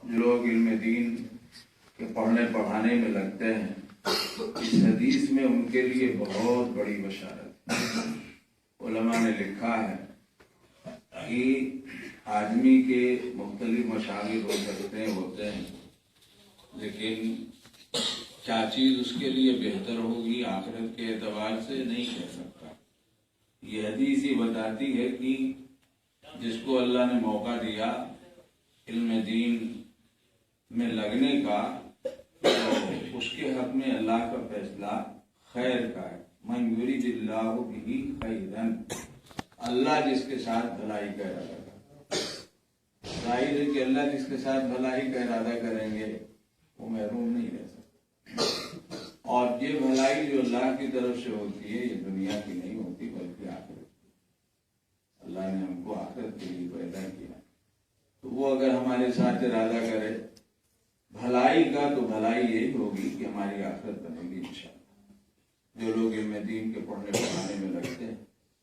جو لوگ علم دین کے پڑھنے پڑھانے میں لگتے ہیں، اس حدیث میں ان کے لیے بہت بڑی بشارت ہے۔ علماء نے لکھا ہے کہ آدمی کے مختلف مشاغل ہوتے ہیں، لیکن کیا چیز اس کے لیے بہتر ہوگی آخرت کے اعتبار سے نہیں کہہ سکتا۔ یہ حدیث ہی بتاتی ہے کہ جس کو اللہ نے موقع دیا علم دین میں لگنے کا، تو اس کے حق میں اللہ کا فیصلہ خیر کا ہے۔ من یرید اللہ بہ خیرا، اللہ جس کے ساتھ بھلائی کا ارادہ کرتا ہے۔ ظاہر ہے کہ اللہ جس کے ساتھ بھلائی کا ارادہ کریں گے وہ محروم نہیں رہ سکتا، اور یہ بھلائی جو اللہ کی طرف سے ہوتی ہے یہ دنیا کی نہیں ہوتی بلکہ آخرت کی۔ اللہ نے ہم کو آخرت کے لیے پیدا کیا، تو وہ اگر ہمارے ساتھ ارادہ کرے بھلائی کا تو بھلائی یہی ہوگی کہ ہماری آخرت بنے گی انشاءاللہ۔ جو لوگ علم دین کے پڑھنے پڑھانے میں لگتے ہیں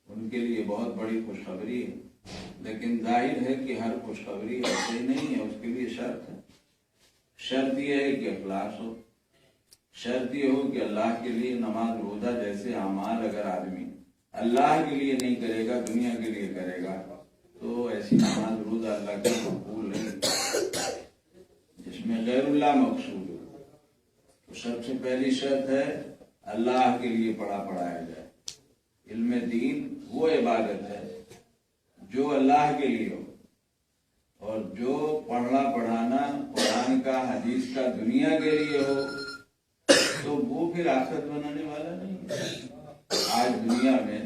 ان کے لیے بہت بڑی خوشخبری ہے، لیکن ظاہر ہے کہ ہر خوشخبری ایسے ہی نہیں ہے، اس کے لیے شرط ہے۔ شرط یہ ہے کہ اخلاص ہو، شرط یہ ہو کہ اللہ کے لیے نماز روزہ جیسے اعمال اگر آدمی اللہ کے لیے نہیں کرے گا دنیا کے لیے کرے گا تو ایسی نماز روزہ اللہ کا مقبول نہیں، جس میں غیر اللہ مقصود ہو۔ تو سب سے پہلی شرط ہے اللہ کے لیے پڑھایا جائے۔ علم دین وہ عبادت ہے جو اللہ کے لیے ہو، اور جو پڑھنا پڑھانا قرآن کا حدیث کا دنیا کے لیے ہو تو وہ پھر آخرت بنانے والا نہیں ہے۔ آج دنیا میں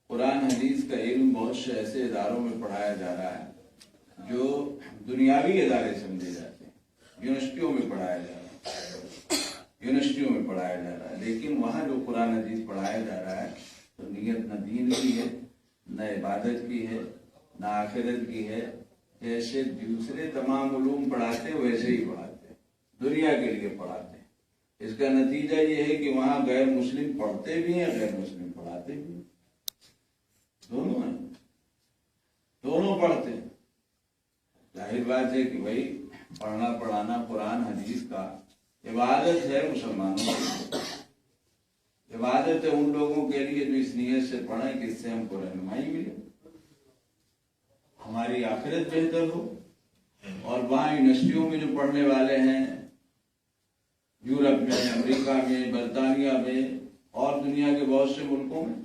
قرآن حدیث کا علم بہت سے ایسے اداروں میں پڑھایا جا رہا ہے جو دنیاوی ادارے سمجھے جاتے ہیں، یونیورسٹیوں میں پڑھایا جا رہا ہے، لیکن وہاں جو قرآن حدیث پڑھایا جا رہا ہے تو نیت نہ دین کی ہے، نہ عبادت کی ہے، نہ آخرت کی ہے۔ جیسے دوسرے تمام علوم پڑھاتے ہیں ویسے ہی پڑھاتے ہیں، دنیا کے لیے پڑھاتے ہیں۔ اس کا نتیجہ یہ ہے کہ وہاں غیر مسلم پڑھتے بھی ہیں، غیر مسلم پڑھاتے بھی ہیں، دونوں ہیں، دونوں پڑھتے ہیں۔ ظاہر بات ہے کہ بھائی پڑھنا پڑھانا قرآن حدیث کا عبادت ہے، مسلمانوں کی عبادت ہے، ان لوگوں کے لیے جو اس نیت سے پڑھیں کہ اس سے ہم کو رہنمائی ملے، ہماری آخرت بہتر ہو۔ اور وہاں یونیورسٹیوں میں جو پڑھنے والے ہیں یورپ میں، امریکہ میں، برطانیہ میں اور دنیا کے بہت سے ملکوں میں،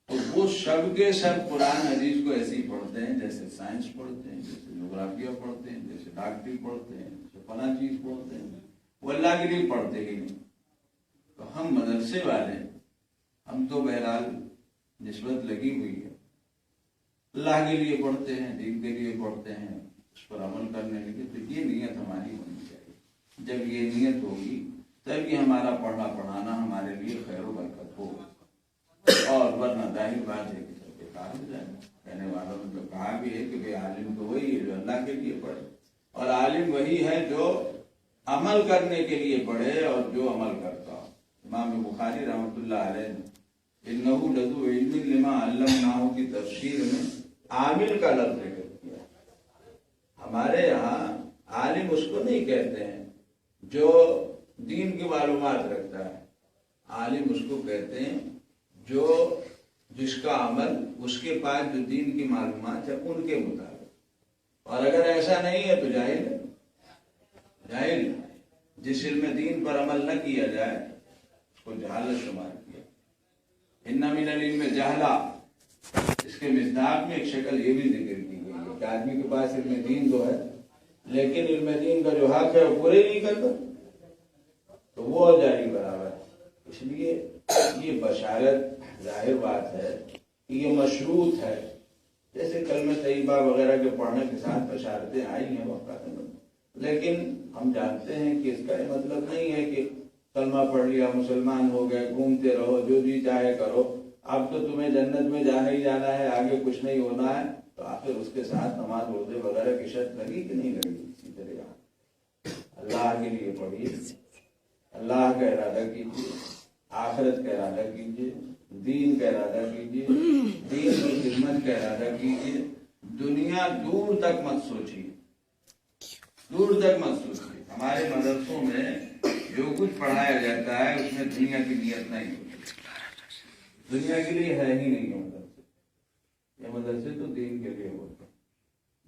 تو وہ سب کے سب قرآن حدیث کو ایسے ہی پڑھتے ہیں جیسے سائنس پڑھتے ہیں، جیسے جغرافیہ پڑھتے ہیں، جیسے ڈاکٹری پڑھتے ہیں، جیسے فلاں چیز پڑھتے ہیں۔ وہ اللہ کے لیے پڑھتے ہی نہیں۔ تو ہم مدرسے والے، ہم تو بہرحال نسبت لگی ہوئی ہے، اللہ کے لیے پڑھتے ہیں، دین کے لیے پڑھتے ہیں، اس پر عمل کرنے لگے، تو یہ نیت ہماری ہونی چاہیے۔ جب یہ نیت ہوگی تب یہ ہمارا پڑھنا پڑھانا ہمارے لیے خیر و برکت ہوگا، اور ورنہ ظاہر بات ہے کہ سب بیکار ہو جائے گا۔ کہنے والوں نے تو کہا بھی ہے کہ بھئی عالم تو وہی ہے جو اللہ کے لیے پڑھے، اور عالم وہی ہے جو عمل کرنے کے لیے پڑھے اور جو عمل کرتا ہو۔ امام بخاری رحمۃ اللہ علیہ نے انہ لذو علم لما علمناہ کی تفسیر میں عامل کا لفظ ذکر کیا۔ ہمارے یہاں عالم اس کو نہیں کہتے ہیں جو دین کی معلومات رکھتا ہے، عالم اس کو کہتے ہیں جس کا عمل اس کے پاس جو دین کی معلومات ہے ان کے مطابق، اور اگر ایسا نہیں ہے تو جاہل ہے۔ جاہل جس علم دین پر عمل نہ کیا جائے اس کو جہالت شمار کیا۔ ان من العلم جہلا، اس کے مصداق میں ایک شکل یہ بھی ذکر کی گئی ہے کہ آدمی کے پاس علم دین تو ہے لیکن علم دین کا جو حق ہے وہ پورے نہیں کرتا تو وہ جاہل برابر ہے۔ اس لیے یہ بشارت ظاہر بات ہے کہ یہ مشروط ہے، جیسے کلمہ طیبہ وغیرہ کے پڑھنے کے ساتھ بشارتیں آئی ہیں وقت میں، لیکن ہم جانتے ہیں کہ اس کا یہ مطلب نہیں ہے کہ کلمہ پڑھ لیا مسلمان ہو گئے گھومتے رہو جو جی چاہے کرو، اب تو تمہیں جنت میں جانا ہی جانا ہے، آگے کچھ نہیں ہونا ہے۔ تو آخر اس کے ساتھ نماز روزے وغیرہ کی شرط لگی کہ نہیں لگی؟ اسی طرح اللہ کے لیے پڑھیے، اللہ کا ارادہ کیجیے، آخرت کا ارادہ کیجیے، دین کا ارادہ کیجیے، دین کی خدمت کا ارادہ کیجیے، دنیا دور تک مت سوچیے، دور تک مت سوچیے. ہمارے مدرسوں میں جو کچھ پڑھایا جاتا ہے اس میں دنیا کی نیت نہیں ہوتی. دنیا کے لیے ہے ہی نہیں مدرسے. یہ مدرسے تو دین کے لیے ہوتے ہیں.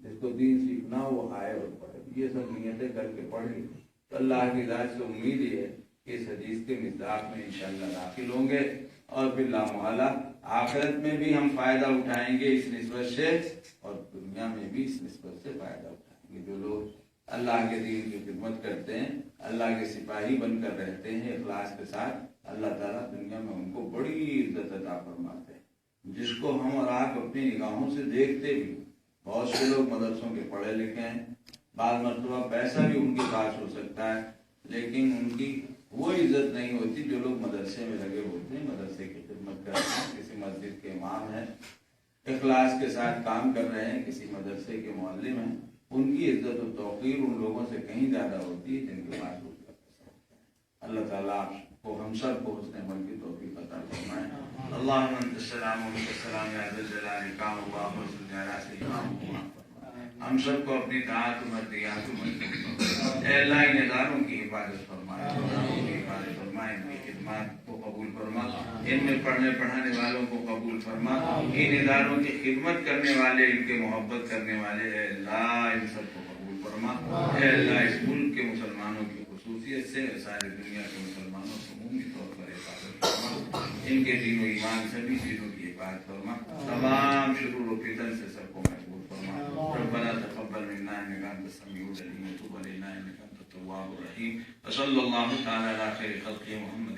جس کو دین سیکھنا وہ آئے اور پڑھے. یہ سب نیتیں کر کے پڑھی تو اللہ کی ذات سے امید ہی ہے کہ اس حدیث کے مصداق میں انشاءاللہ داخل ہوں گے اور پھر لامحالہ آخرت میں بھی ہم فائدہ اٹھائیں گے اس نسبت سے اور دنیا میں بھی اس نسبت سے فائدہ اٹھائیں گے. جو لوگ اللہ کے دین کی خدمت کرتے ہیں, اللہ کے سپاہی بن کر رہتے ہیں اخلاص کے ساتھ, اللہ تعالیٰ دنیا میں ان کو بڑی عزت عطا فرماتے ہیں, جس کو ہم اور آپ اپنی نگاہوں سے دیکھتے بھی. بہت سے لوگ مدرسوں کے پڑھے لکھے ہیں, بعض مرتبہ پیسہ بھی ان کے پاس ہو سکتا ہے, لیکن ان کی وہ عزت نہیں ہوتی جو لوگ مدرسے میں لگے ہوتے ہیں, مدرسے کی خدمت کرتے ہیں, کسی مسجد کے امام ہیں, اخلاص کے ساتھ کام کر رہے ہیں, کسی مدرسے کے معلم ہیں. ان کی عزت و توقیر ان لوگوں سے کہیں زیادہ ہوتی ہے جن کے پاس روپیہ پیسہ ہوتا ہے. اللہ تعالیٰ آپ کو ہم سب کو حسن عمل کی توفیق عطا فرمائے. اللہم انت السلام و منک السلام یا ذا الجلال والاکرام. اللہم صل علی سیدنا محمد. ہم سب کو اپنی طاعت و مرضیات و منظور. اے اللہ ان اداروں کی حفاظت فرمائے, ان کی حفاظت فرمائے, ان کی خدمات کو قبول فرما, ان میں پڑھنے پڑھانے والوں کو قبول فرما, ان اداروں کی خدمت کرنے والے, ان کے محبت کرنے والے, اے اللہ ان سب کو قبول فرما. اے اللہ اس ملک کے مسلمانوں کی خصوصیت سے ساری دنیا کے مسلمانوں کو عمومی طور پر حفاظت فرما, ان کے دین و ایمان سبھی چیزوں کی حفاظت فرما, تمام شرور و فتن سے سب کو محفوظ فرما. ربنا تقبل منا انك انت السميع العليم وتب علينا انك انت التواب الرحيم. وصلى الله تعالى على خير خلقه محمد